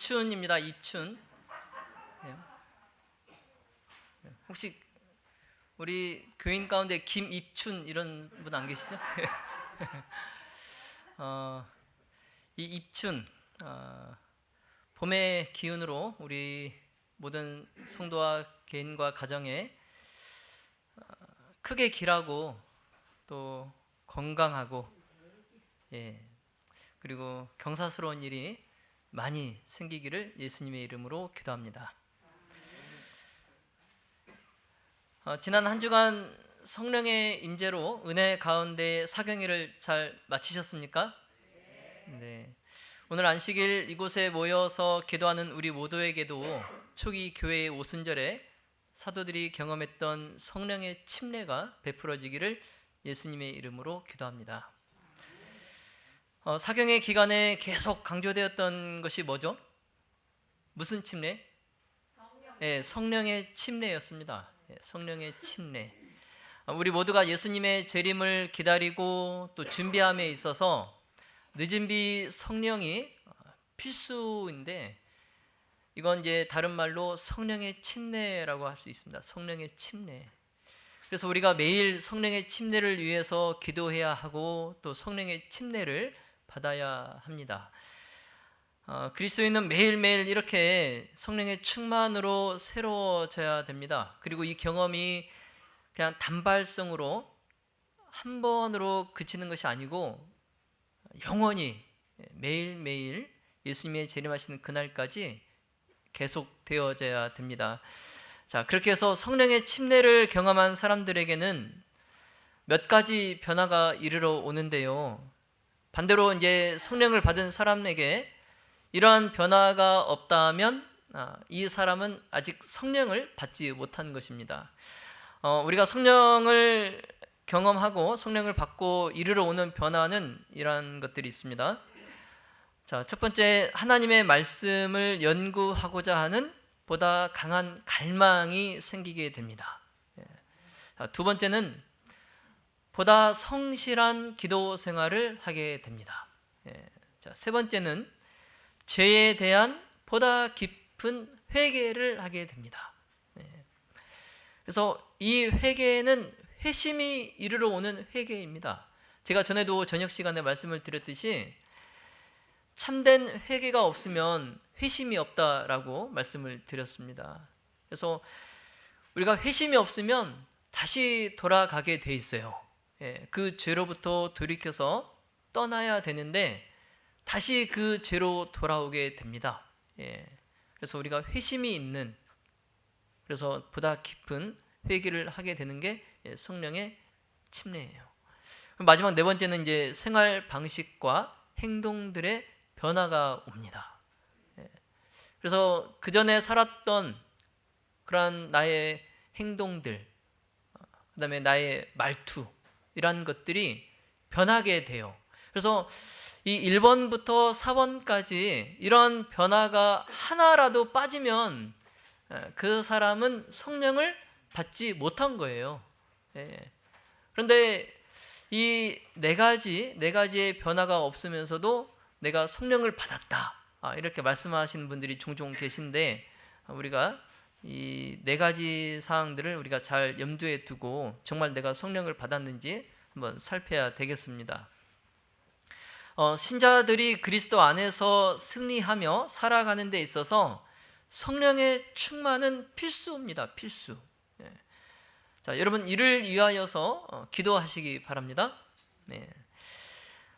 입춘입니다. 입춘. 예. 혹시 우리 교인 가운데 김입춘 이런 분 안 계시죠? 이 입춘, 봄의 기운으로 우리 모든 성도와 개인과 가정에 크게 길하고 또 건강하고, 그리고 경사스러운 일이 많이 생기기를 예수님의 이름으로 기도합니다. 지난 한 주간 성령의 임재로 은혜 가운데 사경일을 잘 마치셨습니까? 네. 오늘 안식일 이곳에 모여서 기도하는 우리 모두에게도 초기 교회의 오순절에 사도들이 경험했던 성령의 침례가 베풀어지기를 예수님의 이름으로 기도합니다. 사경의 기간에 계속 강조되었던 것이 뭐죠? 무슨 침례? 성령의 침례였습니다. 성령의 침례. 우리 모두가 예수님의 재림을 기다리고 또 준비함에 있어서 늦은 비 성령이 필수인데, 이건 이제 다른 말로 성령의 침례라고 할 수 있습니다. 성령의 침례. 그래서 우리가 매일 성령의 침례를 위해서 기도해야 하고 또 성령의 침례를 받아야 합니다. 그리스도인은 매일매일 이렇게 성령의 충만으로 새로워져야 됩니다. 그리고 이 경험이 그냥 단발성으로 한 번으로 그치는 것이 아니고 영원히 매일매일 예수님의 재림하시는 그날까지 계속 되어져야 됩니다. 자, 그렇게 해서 성령의 침례를 경험한 사람들에게는 몇 가지 변화가 이르러 오는데요. 반대로 이제 성령을 받은 사람에게 이러한 변화가 없다면 이 사람은 아직 성령을 받지 못한 것입니다. 우리가 성령을 경험하고 성령을 받고 이르러 오는 변화는 이러한 것들이 있습니다. 자, 첫 번째, 하나님의 말씀을 연구하고자 하는 보다 강한 갈망이 생기게 됩니다. 두 번째는 보다 성실한 기도 생활을 하게 됩니다. 자, 세 번째는 죄에 대한 보다 깊은 회개를 하게 됩니다. 그래서 이 회개는 회심이 이르러 오는 회개입니다. 제가 전에도 저녁 시간에 말씀을 드렸듯이 참된 회개가 없으면 회심이 없다라고 말씀을 드렸습니다. 그래서 우리가 회심이 없으면 다시 돌아가게 돼 있어요. 그 죄로부터 돌이켜서 떠나야 되는데 다시 그 죄로 돌아오게 됩니다. 그래서 우리가 회심이 있는, 그래서 보다 깊은 회개를 하게 되는 게 성령의 침례예요. 마지막 네 번째는 이제 생활 방식과 행동들의 변화가 옵니다. 그래서 그 전에 살았던 그러한 나의 행동들, 그다음에 나의 말투, 이런 것들이 변하게 돼요. 그래서 이 1번부터 4번까지 이런 변화가 하나라도 빠지면 그 사람은 성령을 받지 못한 거예요. 그런데 이 네 가지의 변화가 없으면서도 내가 성령을 받았다, 이렇게 말씀하시는 분들이 종종 계신데, 우리가 이 네 가지 사항들을 우리가 잘 염두에 두고 정말 내가 성령을 받았는지 한번 살펴야 되겠습니다. 신자들이 그리스도 안에서 승리하며 살아가는 데 있어서 성령의 충만은 필수입니다. 필수. 자, 여러분 이를 위하여서 기도하시기 바랍니다.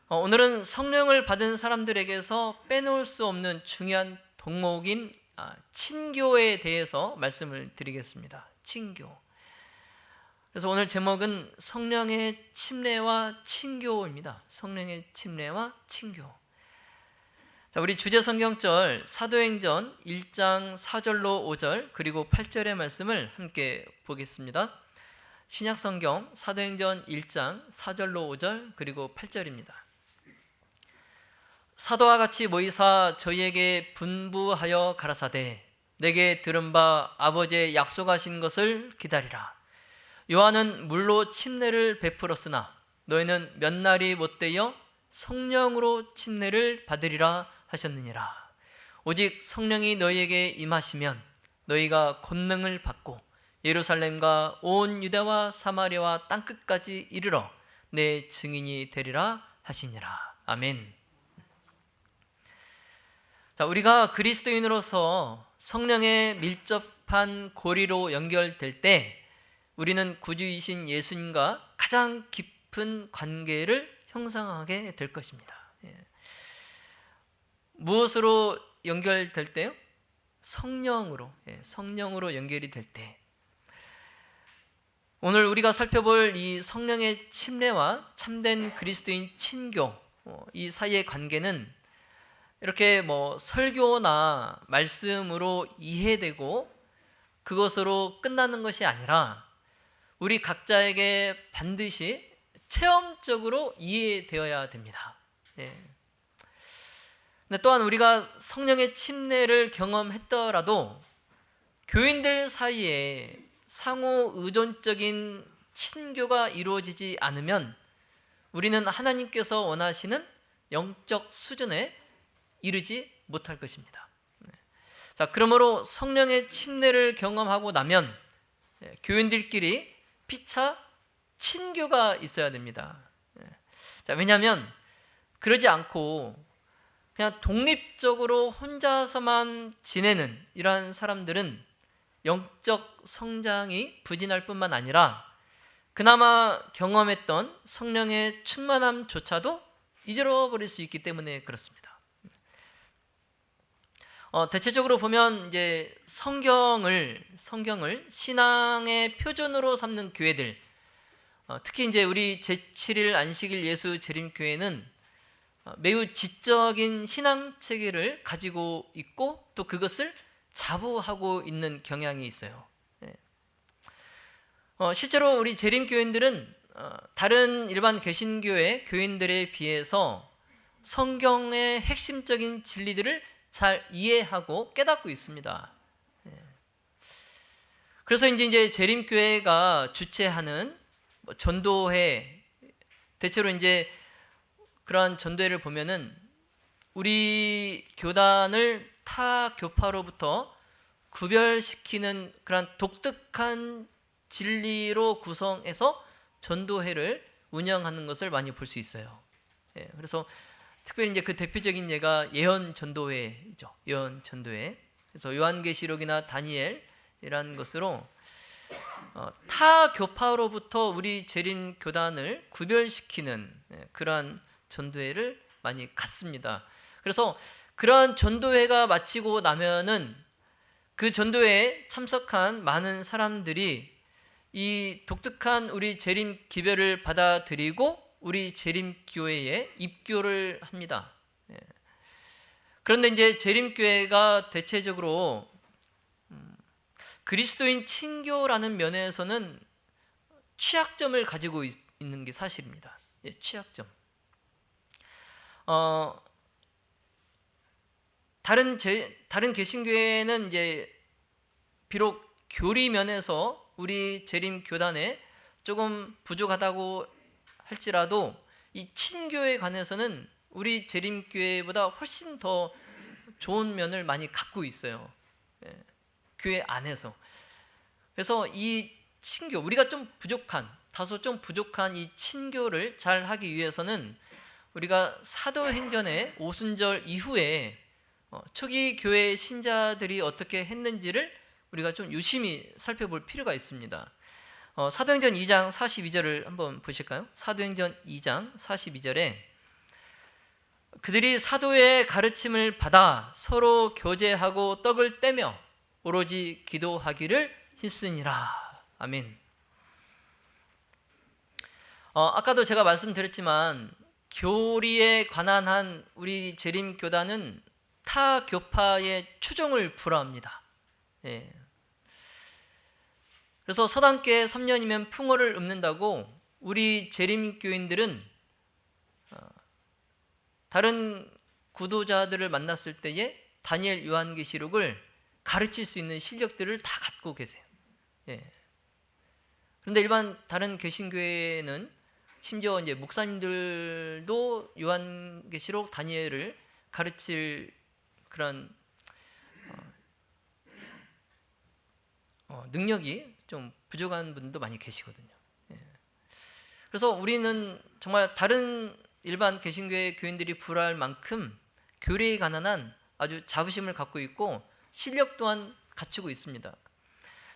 오늘은 성령을 받은 사람들에게서 빼놓을 수 없는 중요한 덕목인 친교에 대해서 말씀을 드리겠습니다. 친교. 그래서 오늘 제목은 성령의 침례와 친교입니다. 성령의 침례와 친교. 자, 우리 주제 성경절 사도행전 1장 4절로 5절 그리고 8절의 말씀을 함께 보겠습니다. 신약성경 사도행전 1장 4절로 5절 그리고 8절입니다. 사도와 같이 모이사 저희에게 분부하여 가라사대 내게 들은 바 아버지의 약속하신 것을 기다리라. 요한은 물로 침례를 베풀었으나 너희는 몇 날이 못되어 성령으로 침례를 받으리라 하셨느니라. 오직 성령이 너희에게 임하시면 너희가 권능을 받고 예루살렘과 온 유대와 사마리아와 땅끝까지 이르러 내 증인이 되리라 하시니라. 아멘. 자, 우리가 그리스도인으로서 성령의 밀접한 고리로 연결될 때 우리는 구주이신 예수님과 가장 깊은 관계를 형성하게 될 것입니다. 무엇으로 연결될 때요? 성령으로, 성령으로 연결이 될 때. 오늘 우리가 살펴볼 이 성령의 침례와 참된 그리스도인 친교, 이 사이의 관계는 이렇게 설교나 말씀으로 이해되고 그것으로 끝나는 것이 아니라 우리 각자에게 반드시 체험적으로 이해되어야 됩니다. 근데 또한 우리가 성령의 침례를 경험했더라도 교인들 사이에 상호 의존적인 친교가 이루어지지 않으면 우리는 하나님께서 원하시는 영적 수준에 이르지 못할 것입니다. 자, 그러므로 성령의 침례를 경험하고 나면 교인들끼리 피차 친교가 있어야 됩니다. 자, 왜냐하면 그러지 않고 그냥 독립적으로 혼자서만 지내는 이러한 사람들은 영적 성장이 부진할 뿐만 아니라 그나마 경험했던 성령의 충만함조차도 잊어버릴 수 있기 때문에 그렇습니다. 대체적으로 보면 이제 성경을 신앙의 표준으로 삼는 교회들, 특히 이제 우리 제7일 안식일 예수 재림교회는 매우 지적인 신앙 체계를 가지고 있고 또 그것을 자부하고 있는 경향이 있어요. 실제로 우리 재림교인들은 다른 일반 개신교회 교인들에 비해서 성경의 핵심적인 진리들을 잘 이해하고 깨닫고 있습니다. 그래서 이제 재림교회가 주최하는 전도회, 대체로 이제 그러한 전도회를 보면은 우리 교단을 타 교파로부터 구별시키는 그런 독특한 진리로 구성해서 전도회를 운영하는 것을 많이 볼 수 있어요. 그래서 특별히 이제 그 대표적인 예가 예언 전도회이죠. 예언 전도회. 그래서 요한계시록이나 다니엘이라는 것으로 타 교파로부터 우리 재림 교단을 구별시키는 그러한 전도회를 많이 갖습니다. 그래서 그러한 전도회가 마치고 나면은 그 전도회에 참석한 많은 사람들이 이 독특한 우리 재림 기별을 받아들이고 우리 재림교회에 입교를 합니다. 그런데 이제 재림교회가 대체적으로 그리스도인 친교라는 면에서는 취약점을 가지고 있는 게 사실입니다. 취약점. 다른 개신교회는 이제 비록 교리 면에서 우리 재림 교단에 조금 부족하다고 할지라도 이 친교에 관해서는 우리 재림교회보다 훨씬 더 좋은 면을 많이 갖고 있어요. 교회 안에서. 그래서 이 친교, 우리가 다소 좀 부족한 이 친교를 잘 하기 위해서는 우리가 사도행전의 오순절 이후에 초기 교회 신자들이 어떻게 했는지를 우리가 좀 유심히 살펴볼 필요가 있습니다. 사도행전 2장 42절을 한번 보실까요? 사도행전 2장 42절에 그들이 사도의 가르침을 받아 서로 교제하고 떡을 떼며 오로지 기도하기를 힘쓰니라. 아멘. 아까도 제가 말씀드렸지만 교리에 관한 한 우리 재림교단은 타 교파의 추종을 불허합니다. 그래서 서당계 3년이면 풍어를 읊는다고 우리 재림교인들은 다른 구도자들을 만났을 때에 다니엘 요한계시록을 가르칠 수 있는 실력들을 다 갖고 계세요. 그런데 일반 다른 개신교회는 심지어 이제 목사님들도 요한계시록 다니엘을 가르칠 그런 능력이 좀 부족한 분도 많이 계시거든요. 예. 그래서 우리는 정말 다른 일반 개신교회 교인들이 불화할 만큼 교리에 관한 아주 자부심을 갖고 있고 실력 또한 갖추고 있습니다.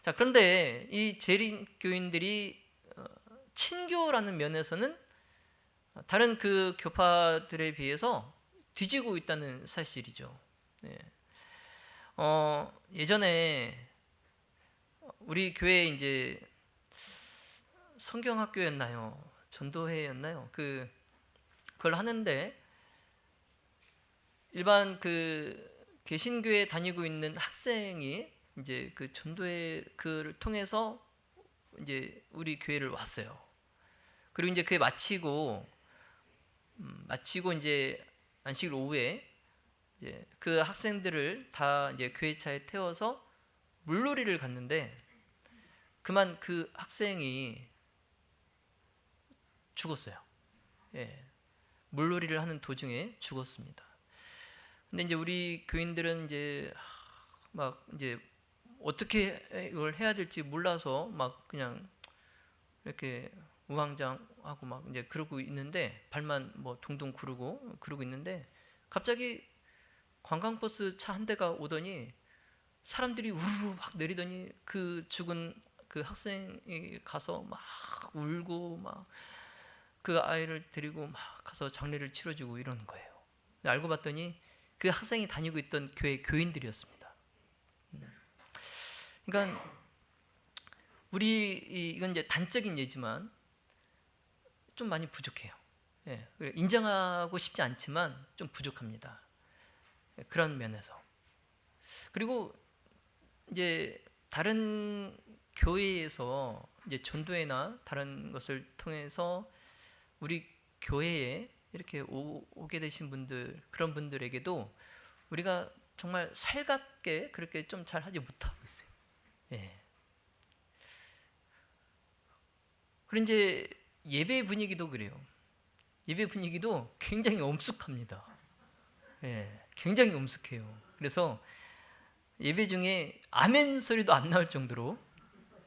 자, 그런데 이 재림 교인들이 친교라는 면에서는 다른 그 교파들에 비해서 뒤지고 있다는 사실이죠. 예. 예전에 우리 교회 이제 성경학교였나요? 전도회였나요? 그걸 하는데 일반 그 개신교에 다니고 있는 학생이 이제 그 전도회 그를 통해서 이제 우리 교회를 왔어요. 그리고 이제 그게 마치고 이제 안식일 오후에 이제 그 학생들을 다 이제 교회 차에 태워서 물놀이를 갔는데 그만 그 학생이 죽었어요. 예. 물놀이를 하는 도중에 죽었습니다. 근데 이제 우리 교인들은 이제 막 이제 어떻게 이걸 해야 될지 몰라서 막 그냥 이렇게 우왕좌왕하고 막 이제 그러고 있는데 발만 뭐 동동 그러고 있는데 갑자기 관광버스 차 한 대가 오더니 사람들이 우르르 막 내리더니 그 죽은 그 학생이 가서 막 울고 막 그 아이를 데리고 막 가서 장례를 치러주고 이러는 거예요. 알고 봤더니 그 학생이 다니고 있던 교회 교인들이었습니다. 그러니까 이건 이제 단적인 예지만 좀 많이 부족해요. 예, 인정하고 싶지 않지만 좀 부족합니다. 예, 그런 면에서. 그리고 이제 다른 교회에서 이제 전도회나 다른 것을 통해서 우리 교회에 이렇게 오게 되신 분들, 그런 분들에게도 우리가 정말 살갑게 그렇게 좀 잘 하지 못하고 있어요. 예. 그리고 이제 예배 분위기도 그래요. 예배 분위기도 굉장히 엄숙합니다. 예, 굉장히 엄숙해요. 그래서 예배 중에 아멘 소리도 안 나올 정도로,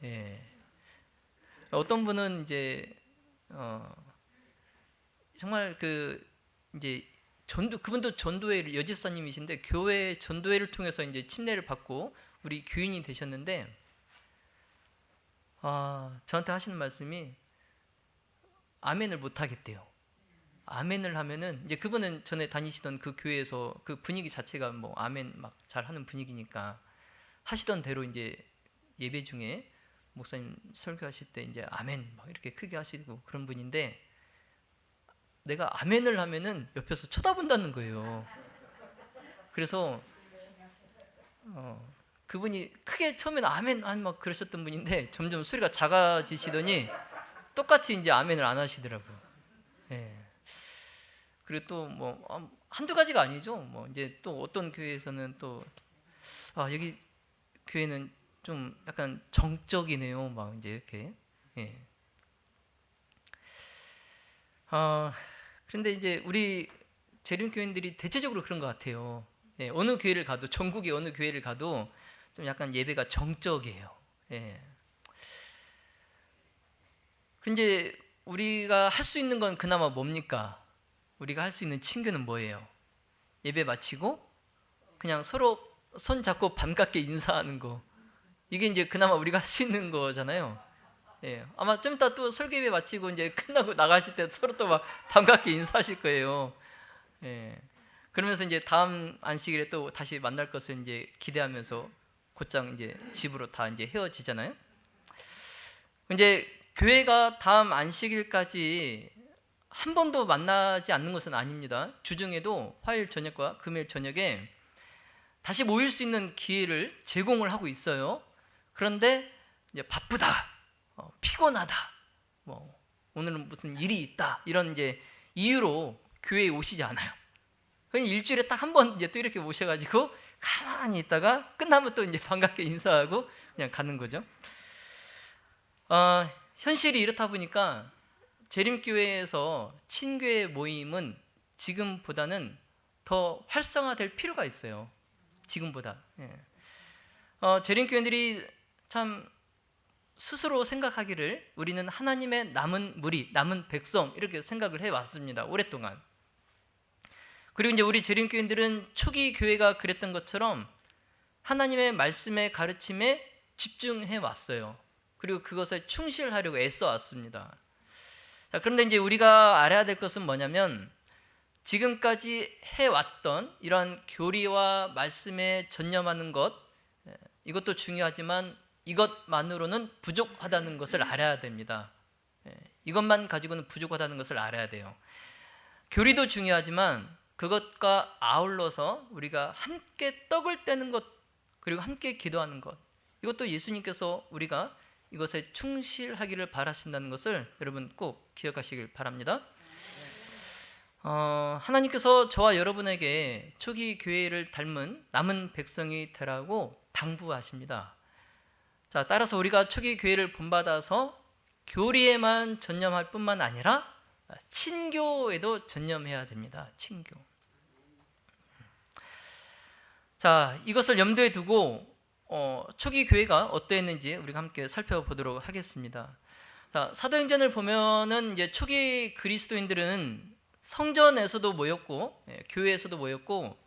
예. 어떤 분은 이제 정말 그 이제 그분도 전도회 여지사님이신데 교회 전도회를 통해서 이제 침례를 받고 우리 교인이 되셨는데 저한테 하시는 말씀이 아멘을 못 하겠대요. 아멘을 하면은 이제 그분은 전에 다니시던 그 교회에서 그 분위기 자체가 뭐 아멘 막 잘하는 분위기니까 하시던 대로 이제 예배 중에 목사님 설교하실 때 이제 아멘 막 이렇게 크게 하시고 그런 분인데 내가 아멘을 하면은 옆에서 쳐다본다는 거예요. 그래서 그분이 크게 처음에는 아멘 막 그러셨던 분인데 점점 소리가 작아지시더니 똑같이 이제 아멘을 안 하시더라고요. 예. 그리고 또 뭐 한두 가지가 아니죠. 뭐 이제 또 어떤 교회에서는 또 여기 교회는 좀 약간 정적이네요. 막 이제 이렇게. 예. 그런데 이제 우리 재림 교인들이 대체적으로 그런 것 같아요. 예, 어느 교회를 가도 전국의 어느 교회를 가도 좀 약간 예배가 정적이에요. 예. 이제 우리가 할 수 있는 건 그나마 뭡니까? 우리가 할 수 있는 친교는 뭐예요? 예배 마치고 그냥 서로 손 잡고 반갑게 인사하는 거. 이게 이제 그나마 우리가 할 수 있는 거잖아요. 예, 아마 좀 이따 또 설교 예배 마치고 이제 끝나고 나가실 때 서로 또 막 반갑게 인사하실 거예요. 예. 그러면서 이제 다음 안식일에 또 다시 만날 것을 이제 기대하면서 곧장 이제 집으로 다 이제 헤어지잖아요. 이제 교회가 다음 안식일까지 한 번도 만나지 않는 것은 아닙니다. 주중에도 화요일 저녁과 금요일 저녁에 다시 모일 수 있는 기회를 제공을 하고 있어요. 그런데 이제 바쁘다, 피곤하다, 뭐 오늘은 무슨 일이 있다 이런 이제 이유로 교회에 오시지 않아요. 그냥 일주일에 딱 한 번 이제 또 이렇게 모셔가지고 가만히 있다가 끝나면 또 이제 반갑게 인사하고 그냥 가는 거죠. 현실이 이렇다 보니까 재림교회에서 친교회 모임은 지금보다는 더 활성화될 필요가 있어요. 지금보다. 재림교인들이 참 스스로 생각하기를 우리는 하나님의 남은 무리, 남은 백성 이렇게 생각을 해왔습니다. 오랫동안. 그리고 이제 우리 재림교인들은 초기 교회가 그랬던 것처럼 하나님의 말씀의 가르침에 집중해 왔어요. 그리고 그것에 충실하려고 애써 왔습니다. 자, 그런데 이제 우리가 알아야 될 것은 뭐냐면 지금까지 해왔던 이런 교리와 말씀에 전념하는 것, 이것도 중요하지만 이것만으로는 부족하다는 것을 알아야 됩니다. 이것만 가지고는 부족하다는 것을 알아야 돼요. 교리도 중요하지만 그것과 아울러서 우리가 함께 떡을 떼는 것, 그리고 함께 기도하는 것, 이것도 예수님께서 우리가 이것에 충실하기를 바라신다는 것을 여러분 꼭 기억하시길 바랍니다. 하나님께서 저와 여러분에게 초기 교회를 닮은 남은 백성이 되라고 당부하십니다. 자, 따라서 우리가 초기 교회를 본받아서 교리에만 전념할 뿐만 아니라 친교에도 전념해야 됩니다. 친교. 자, 이것을 염두에 두고 초기 교회가 어떠했는지 우리가 함께 살펴보도록 하겠습니다. 자, 사도행전을 보면은 이제 초기 그리스도인들은 성전에서도 모였고, 교회에서도 모였고,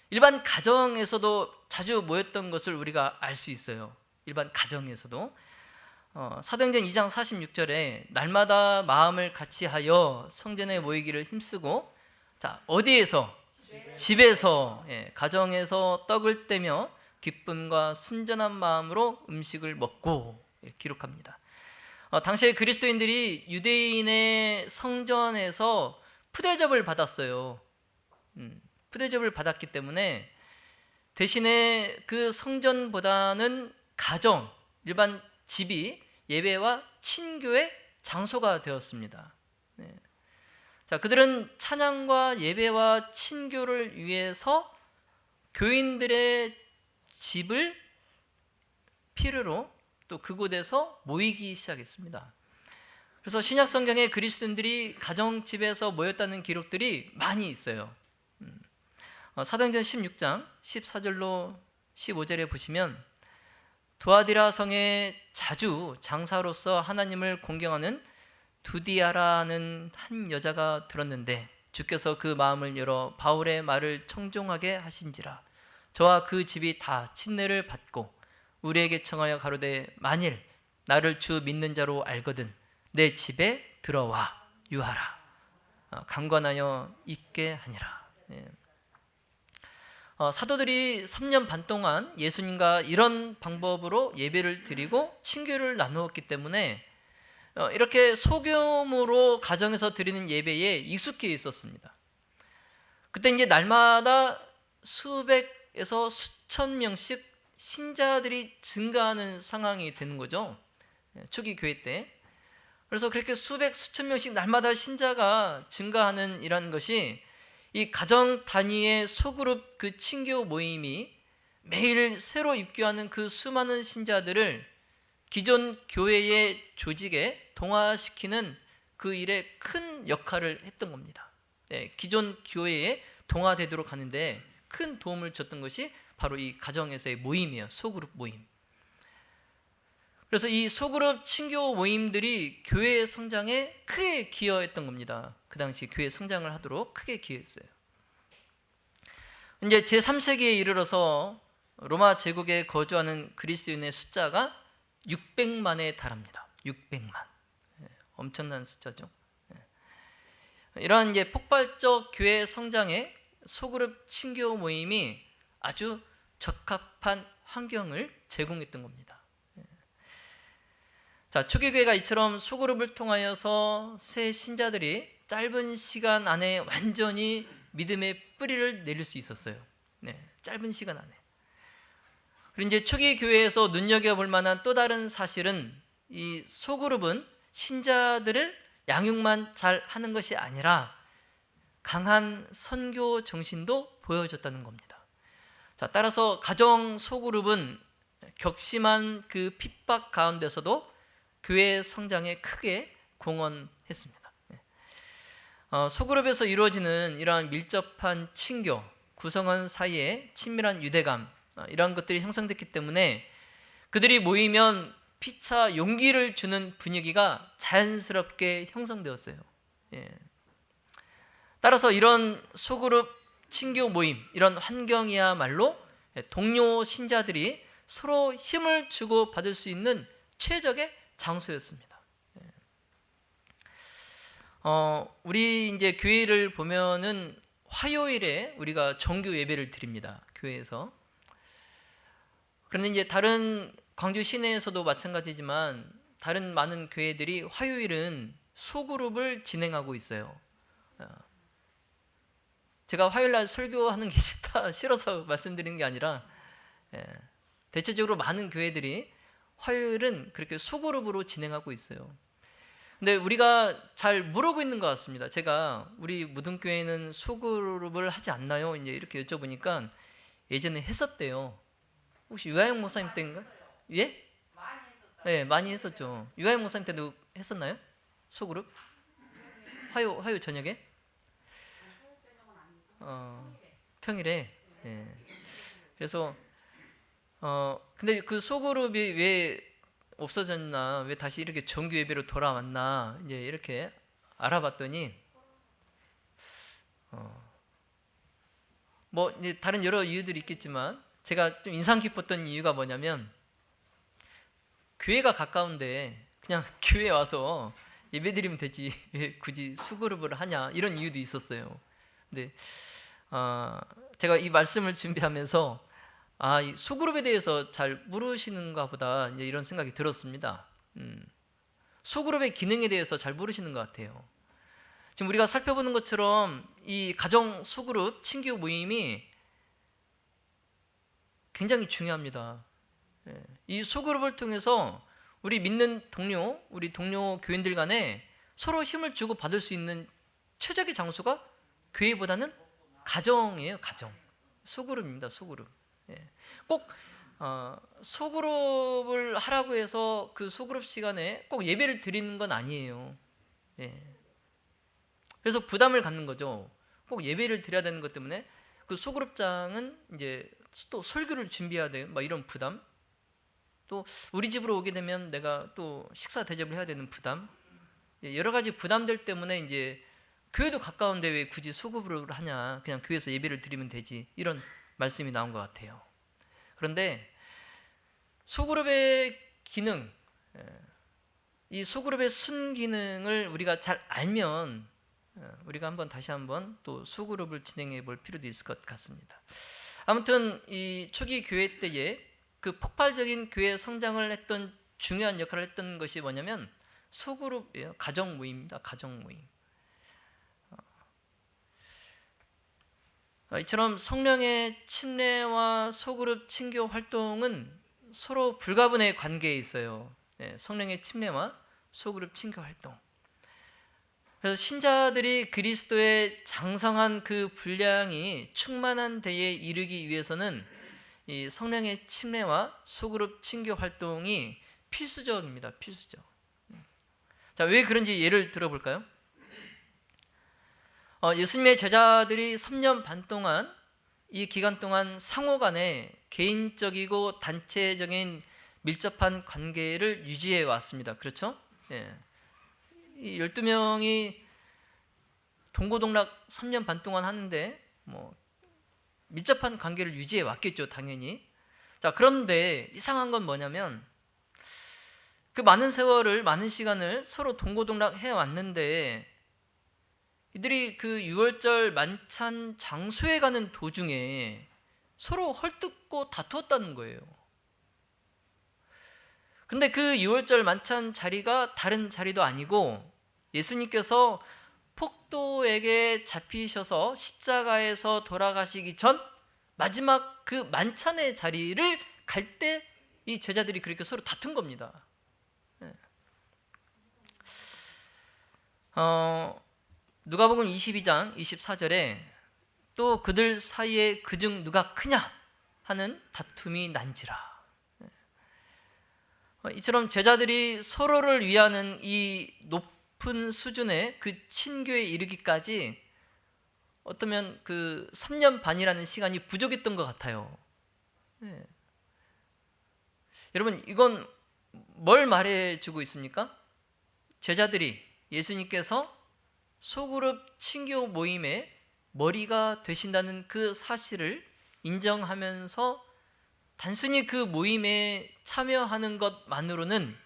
일반 가정에서도 자주 모였던 것을 우리가 알 수 있어요. 일반 가정에서도. 사도행전 2장 46절에 날마다 마음을 같이하여 성전에 모이기를 힘쓰고, 자, 어디에서? 집에서, 가정에서 떡을 떼며 기쁨과 순전한 마음으로 음식을 먹고, 기록합니다. 당시에 그리스도인들이 유대인의 성전에서 푸대접을 받았어요. 푸대접을 받았기 때문에 대신에 그 성전보다는 가정, 일반 집이 예배와 친교의 장소가 되었습니다. 자, 그들은 찬양과 예배와 친교를 위해서 교인들의 집을 필요로 또 그곳에서 모이기 시작했습니다. 그래서 신약 성경에 그리스도인들이 가정집에서 모였다는 기록들이 많이 있어요. 사도행전 16장 14절로 15절에 보시면 두아디라 성에 자주 장사로서 하나님을 공경하는 두디아라는 한 여자가 들었는데 주께서 그 마음을 열어 바울의 말을 청종하게 하신지라. 저와 그 집이 다 침례를 받고 우리에게 청하여 가로되 만일 나를 주 믿는 자로 알거든 내 집에 들어와 유하라. 강권하여 있게 하니라. 사도들이 3년 반 동안 예수님과 이런 방법으로 예배를 드리고 친교를 나누었기 때문에 이렇게 소규모로 가정에서 드리는 예배에 익숙해 있었습니다. 그때 이제 날마다 수백에서 수천 명씩 신자들이 증가하는 상황이 되는 거죠. 초기 교회 때. 그래서 그렇게 수백 수천 명씩 날마다 신자가 증가하는 이런 것이 이 가정 단위의 소그룹 그 친교 모임이 매일 새로 입교하는 그 수많은 신자들을 기존 교회의 조직에 동화시키는 그 일에 큰 역할을 했던 겁니다. 기존 교회에 동화되도록 하는데 큰 도움을 줬던 것이 바로 이 가정에서의 모임이에요. 소그룹 모임. 그래서 이 소그룹 친교 모임들이 교회의 성장에 크게 기여했던 겁니다. 그 당시 교회 성장을 하도록 크게 기여했어요. 이제 제3세기에 이르러서 로마 제국에 거주하는 그리스도인의 숫자가 600만에 달합니다. 600만. 엄청난 숫자죠. 이러한 이제 폭발적 교회 성장에 소그룹 친교 모임이 아주 적합한 환경을 제공했던 겁니다. 자, 초기교회가 이처럼 소그룹을 통하여서 새 신자들이 짧은 시간 안에 완전히 믿음의 뿌리를 내릴 수 있었어요. 짧은 시간 안에. 그리고 이제 초기 교회에서 눈여겨볼 만한 또 다른 사실은 이 소그룹은 신자들을 양육만 잘 하는 것이 아니라 강한 선교 정신도 보여줬다는 겁니다. 자, 따라서 가정 소그룹은 격심한 그 핍박 가운데서도 교회 성장에 크게 공헌했습니다. 소그룹에서 이루어지는 이러한 밀접한 친교, 구성원 사이의 친밀한 유대감, 이러한 것들이 형성됐기 때문에 그들이 모이면 피차 용기를 주는 분위기가 자연스럽게 형성되었어요. 예. 따라서 이런 소그룹 친교 모임, 이런 환경이야말로 동료 신자들이 서로 힘을 주고 받을 수 있는 최적의 장소였습니다. 우리 이제 교회를 보면은 화요일에 우리가 정규 예배를 드립니다. 교회에서. 그런데 이제 다른 광주 시내에서도 마찬가지지만 다른 많은 교회들이 화요일은 소그룹을 진행하고 있어요. 제가 화요일날 설교하는 게 싫어서 말씀드리는 게 아니라 대체적으로 많은 교회들이 화요일은 그렇게 소그룹으로 진행하고 있어요. 근데 우리가 잘 모르고 있는 것 같습니다. 제가 우리 무등교회는 소그룹을 하지 않나요? 이제 이렇게 여쭤보니까 예전에 했었대요. 혹시 유아영 목사님 때인가? 예? 네, 많이 했었죠. 유아영 목사님 때도 했었나요? 소그룹? 화요 저녁에? 평일에. 예. 그래서 근데 그 소그룹이 왜 없어졌나, 왜 다시 이렇게 정규 예배로 돌아왔나, 이제 이렇게 알아봤더니 뭐 이제 다른 여러 이유들이 있겠지만 제가 좀 인상 깊었던 이유가 뭐냐면 교회가 가까운데 그냥 교회 와서 예배드리면 되지 왜 굳이 소그룹을 하냐, 이런 이유도 있었어요. 근데 제가 이 말씀을 준비하면서 이 소그룹에 대해서 잘 모르시는가 보다, 이제 이런 생각이 들었습니다. 소그룹의 기능에 대해서 잘 모르시는 것 같아요. 지금 우리가 살펴보는 것처럼 이 가정 소그룹 친교 모임이 굉장히 중요합니다. 이 소그룹을 통해서 우리 믿는 동료, 우리 동료 교인들 간에 서로 힘을 주고 받을 수 있는 최적의 장소가 교회보다는 가정이에요. 가정. 소그룹입니다. 소그룹. 꼭 소그룹을 하라고 해서 그 소그룹 시간에 꼭 예배를 드리는 건 아니에요. 그래서 부담을 갖는 거죠. 꼭 예배를 드려야 되는 것 때문에 그 소그룹장은 이제 또 설교를 준비해야 돼요. 막 이런 부담. 또 우리 집으로 오게 되면 내가 또 식사 대접을 해야 되는 부담. 여러 가지 부담들 때문에 이제 교회도 가까운데 왜 굳이 소그룹을 하냐, 그냥 교회에서 예배를 드리면 되지, 이런 말씀이 나온 것 같아요. 그런데 소그룹의 기능, 이 소그룹의 순기능을 우리가 잘 알면 우리가 다시 한번 또 소그룹을 진행해 볼 필요도 있을 것 같습니다. 아무튼 이 초기 교회 때에 그 폭발적인 교회 성장을 했던 중요한 역할을 했던 것이 뭐냐면 소그룹이에요. 가정 모임입니다. 가정 모임. 이처럼 성령의 침례와 소그룹 친교 활동은 서로 불가분의 관계에 있어요. 성령의 침례와 소그룹 친교 활동. 그래서 신자들이 그리스도의 장성한 그 분량이 충만한 데에 이르기 위해서는 이 성령의 침례와 소그룹 친교 활동이 필수적입니다. 필수적. 자, 왜 그런지 예를 들어볼까요? 예수님의 제자들이 3년 반 동안, 이 기간 동안 상호 간에 개인적이고 단체적인 밀접한 관계를 유지해 왔습니다. 그렇죠? 이 12명이 동고동락 3년 반 동안 하는데 뭐 밀접한 관계를 유지해 왔겠죠, 당연히. 자, 그런데 이상한 건 뭐냐면 그 많은 세월을, 많은 시간을 서로 동고동락 해 왔는데 이들이 그 유월절 만찬 장소에 가는 도중에 서로 헐뜯고 다투었다는 거예요. 근데 그 유월절 만찬 자리가 다른 자리도 아니고 예수님께서 폭도에게 잡히셔서 십자가에서 돌아가시기 전 마지막 그 만찬의 자리를 갈 때 이 제자들이 그렇게 서로 다툰 겁니다. 누가복음 22장 24절에 또 그들 사이에 그중 누가 크냐 하는 다툼이 난지라. 이처럼 제자들이 서로를 위하는 이 높은 수준의 그 친교에 이르기까지 어쩌면 그 3년 반이라는 시간이 부족했던 것 같아요. 예. 여러분, 이건 뭘 말해주고 있습니까? 제자들이 예수님께서 소그룹 친교 모임의 머리가 되신다는 그 사실을 인정하면서 단순히 그 모임에 참여하는 것만으로는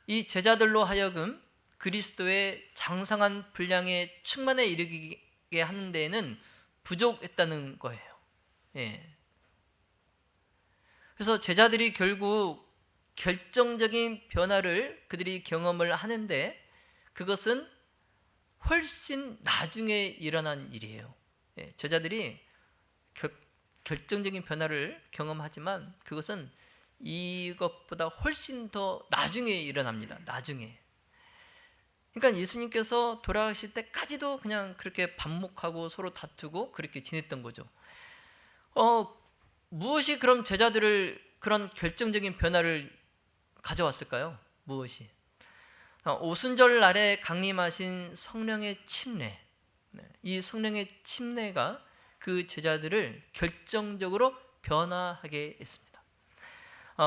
이 제자들로 하여금 그리스도의 장성한 분량의 충만에 이르게 하는 데에는 부족했다는 거예요. 예. 그래서 제자들이 결국 결정적인 변화를 그들이 경험을 하는데 그것은 훨씬 나중에 일어난 일이에요. 예. 제자들이 결정적인 변화를 경험하지만 그것은 이것보다 훨씬 더 나중에 일어납니다. 나중에. 그러니까 예수님께서 돌아가실 때까지도 그냥 그렇게 반목하고 서로 다투고 그렇게 지냈던 거죠. 무엇이 그럼 제자들을 그런 결정적인 변화를 가져왔을까요? 무엇이? 오순절 날에 강림하신 성령의 침례. 이 성령의 침례가 그 제자들을 결정적으로 변화하게 했습니다.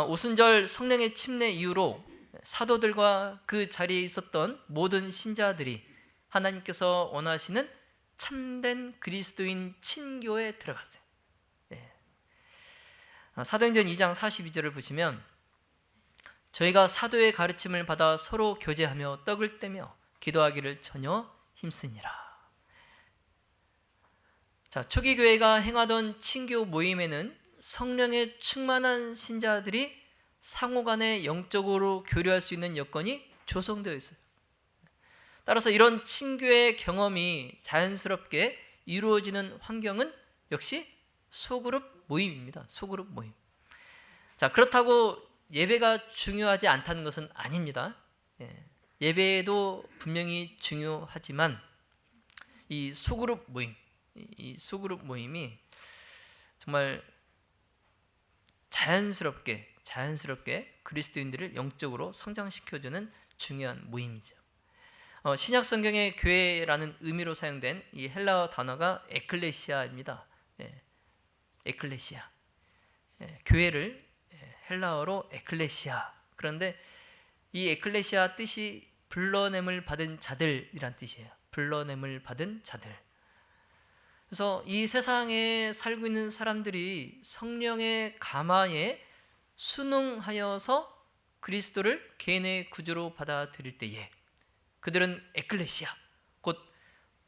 오순절 성령의 침례 이후로 사도들과 그 자리에 있었던 모든 신자들이 하나님께서 원하시는 참된 그리스도인 친교에 들어갔어요. 사도행전 2장 42절을 보시면 저희가 사도의 가르침을 받아 서로 교제하며 떡을 떼며 기도하기를 전혀 힘쓰니라. 자, 초기 교회가 행하던 친교 모임에는 성령의 충만한 신자들이 상호간에 영적으로 교류할 수 있는 여건이 조성되어 있어요. 따라서 이런 친교의 경험이 자연스럽게 이루어지는 환경은 역시 소그룹 모임입니다. 소그룹 모임. 자, 그렇다고 예배가 중요하지 않다는 것은 아닙니다. 예배도 분명히 중요하지만 이 소그룹 모임이 정말 자연스럽게 그리스도인들을 영적으로 성장시켜주는 중요한 모임이죠. 신약 성경의 교회라는 의미로 사용된 이 헬라어 단어가 에클레시아입니다. 에클레시아. 교회를 헬라어로 에클레시아. 그런데 이 에클레시아 뜻이 불러냄을 받은 자들이란 뜻이에요. 불러냄을 받은 자들. 그래서 이 세상에 살고 있는 사람들이 성령의 감화에 순응하여서 그리스도를 개인의 구주로 받아들일 때에 그들은 에클레시아, 곧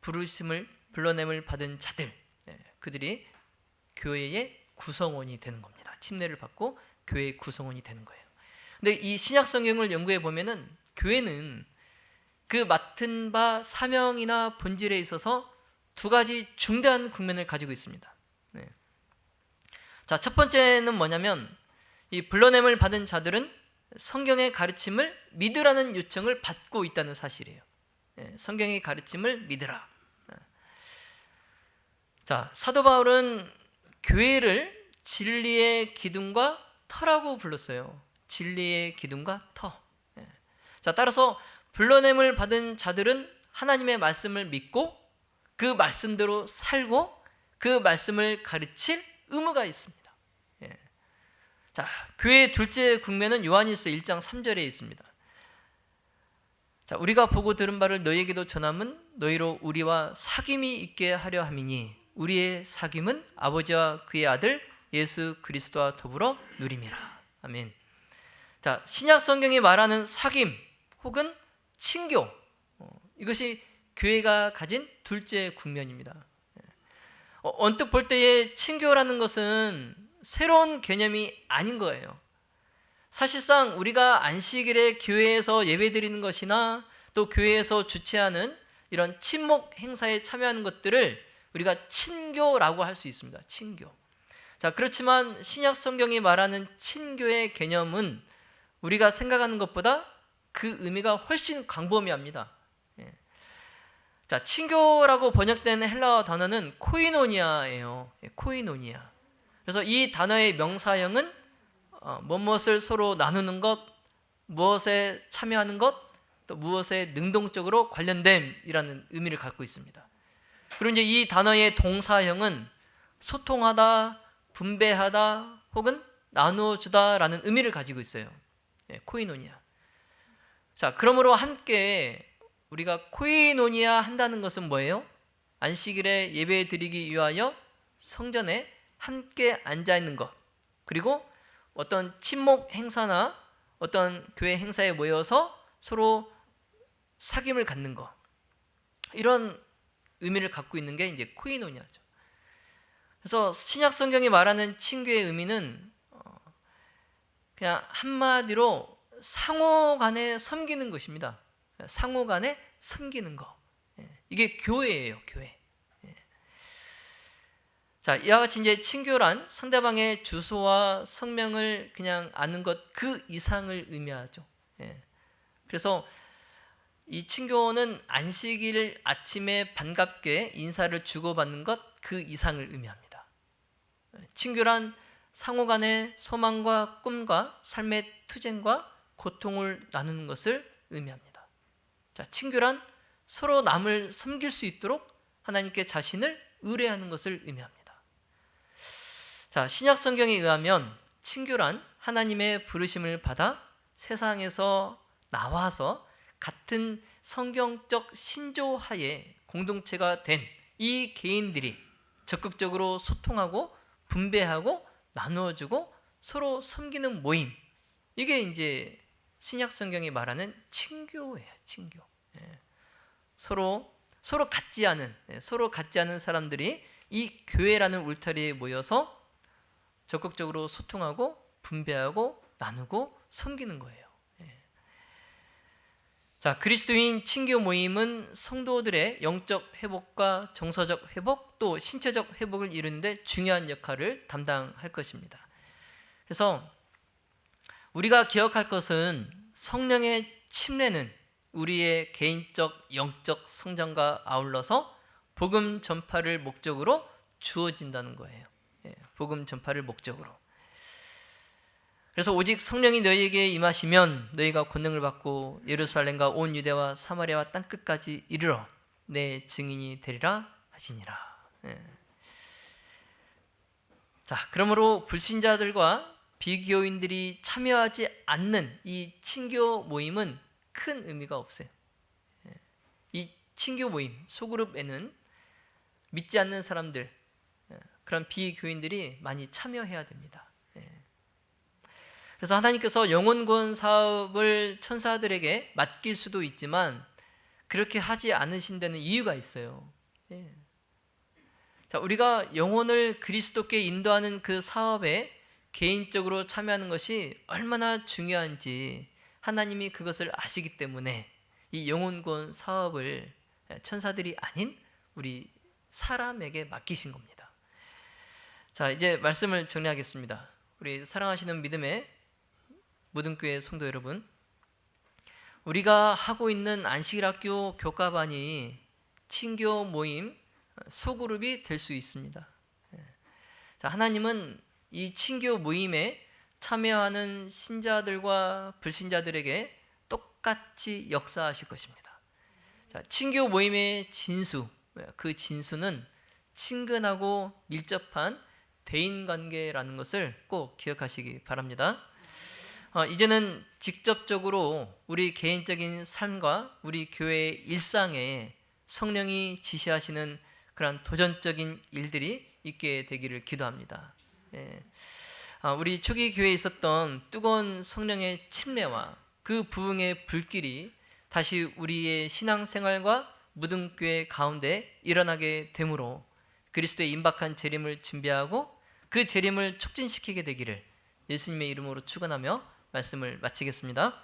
부르심을 불러냄을 받은 자들, 그들이 교회의 구성원이 되는 겁니다. 침례를 받고 교회의 구성원이 되는 거예요. 근데 이 신약 성경을 연구해 보면은 교회는 그 맡은 바 사명이나 본질에 있어서 두 가지 중대한 국면을 가지고 있습니다. 자, 첫 번째는 뭐냐면 이 불러냄을 받은 자들은 성경의 가르침을 믿으라는 요청을 받고 있다는 사실이에요. 성경의 가르침을 믿으라. 자, 사도 바울은 교회를 진리의 기둥과 터라고 불렀어요. 진리의 기둥과 터. 자, 따라서 불러냄을 받은 자들은 하나님의 말씀을 믿고 그 말씀대로 살고 그 말씀을 가르칠 의무가 있습니다. 자, 교회의 둘째 국면은 요한일서 1장 3절에 있습니다. 자, 우리가 보고 들은 바를 너희에게도 전함은 너희로 우리와 사귐이 있게 하려 함이니 우리의 사귐은 아버지와 그의 아들 예수 그리스도와 더불어 누림이라. 아멘. 자, 신약 성경이 말하는 사귐 혹은 친교, 이것이 교회가 가진 둘째 국면입니다. 언뜻 볼 때의 친교라는 것은 새로운 개념이 아닌 거예요. 사실상 우리가 안식일에 교회에서 예배드리는 것이나 또 교회에서 주최하는 이런 친목 행사에 참여하는 것들을 우리가 친교라고 할 수 있습니다. 친교. 자, 그렇지만 신약 성경이 말하는 친교의 개념은 우리가 생각하는 것보다 그 의미가 훨씬 광범위합니다. 자, 친교라고 번역된 헬라어 단어는 코이노니아예요. 코이노니아. 그래서 이 단어의 명사형은 무엇을 서로 나누는 것, 무엇에 참여하는 것, 또 무엇에 능동적으로 관련됨이라는 의미를 갖고 있습니다. 그리고 이제 이 단어의 동사형은 소통하다, 분배하다, 혹은 나누어 주다라는 의미를 가지고 있어요. 코이노니아. 자, 그러므로 함께 우리가 코이노니아 한다는 것은 뭐예요? 안식일에 예배 드리기 위하여 성전에 함께 앉아 있는 것, 그리고 어떤 친목 행사나 어떤 교회 행사에 모여서 서로 사귐을 갖는 것, 이런 의미를 갖고 있는 게 이제 코이노니아죠. 그래서 신약 성경이 말하는 친교의 의미는 그냥 한마디로 상호간에 섬기는 것입니다. 상호간에 섬기는 거. 이게 교회예요, 교회. 자, 이와 같이 이제 친교란 상대방의 주소와 성명을 그냥 아는 것 그 이상을 의미하죠. 그래서 이 친교는 안식일 아침에 반갑게 인사를 주고받는 것 그 이상을 의미합니다. 친교란 상호간의 소망과 꿈과 삶의 투쟁과 고통을 나누는 것을 의미합니다. 자, 친교란 서로 남을 섬길 수 있도록 하나님께 자신을 의뢰하는 것을 의미합니다. 자, 신약 성경에 의하면 친교란 하나님의 부르심을 받아 세상에서 나와서 같은 성경적 신조하에 공동체가 된 이 개인들이 적극적으로 소통하고 분배하고 나누어주고 서로 섬기는 모임, 이게 이제 신약 성경이 말하는 친교예요. 친교. 서로 같지 않은 사람들이 이 교회라는 울타리에 모여서 적극적으로 소통하고 분배하고 나누고 섬기는 거예요. 자, 그리스도인 친교 모임은 성도들의 영적 회복과 정서적 회복, 또 신체적 회복을 이루는데 중요한 역할을 담당할 것입니다. 그래서 우리가 기억할 것은 성령의 침례는 우리의 개인적 영적 성장과 아울러서 복음 전파를 목적으로 주어진다는 거예요. 복음 전파를 목적으로. 그래서 오직 성령이 너희에게 임하시면 너희가 권능을 받고 예루살렘과 온 유대와 사마리아와 땅끝까지 이르러 내 증인이 되리라 하시니라. 자, 그러므로 불신자들과 비교인들이 참여하지 않는 이 친교 모임은 큰 의미가 없어요. 이 친교 모임 소그룹에는 믿지 않는 사람들, 그런 비교인들이 많이 참여해야 됩니다. 그래서 하나님께서 영혼 구원 사업을 천사들에게 맡길 수도 있지만 그렇게 하지 않으신 데는 이유가 있어요. 자, 우리가 영혼을 그리스도께 인도하는 그 사업에 개인적으로 참여하는 것이 얼마나 중요한지 하나님이 그것을 아시기 때문에 이 영혼 구원 사업을 천사들이 아닌 우리 사람에게 맡기신 겁니다. 자, 이제 말씀을 정리하겠습니다. 우리 사랑하시는 믿음의 모든교회 성도 여러분, 우리가 하고 있는 안식일학교 교과반이 친교 모임 소그룹이 될 수 있습니다. 자, 하나님은 이 친교 모임에 참여하는 신자들과 불신자들에게 똑같이 역사하실 것입니다. 자, 친교 모임의 진수, 그 진수는 친근하고 밀접한 대인관계라는 것을 꼭 기억하시기 바랍니다. 이제는 직접적으로 우리 개인적인 삶과 우리 교회의 일상에 성령이 지시하시는 그런 도전적인 일들이 있게 되기를 기도합니다. 우리 초기 교회에 있었던 뜨거운 성령의 침례와 그 부흥의 불길이 다시 우리의 신앙생활과 무등교회 가운데 일어나게 되므로 그리스도의 임박한 재림을 준비하고 그 재림을 촉진시키게 되기를 예수님의 이름으로 축원하며 말씀을 마치겠습니다.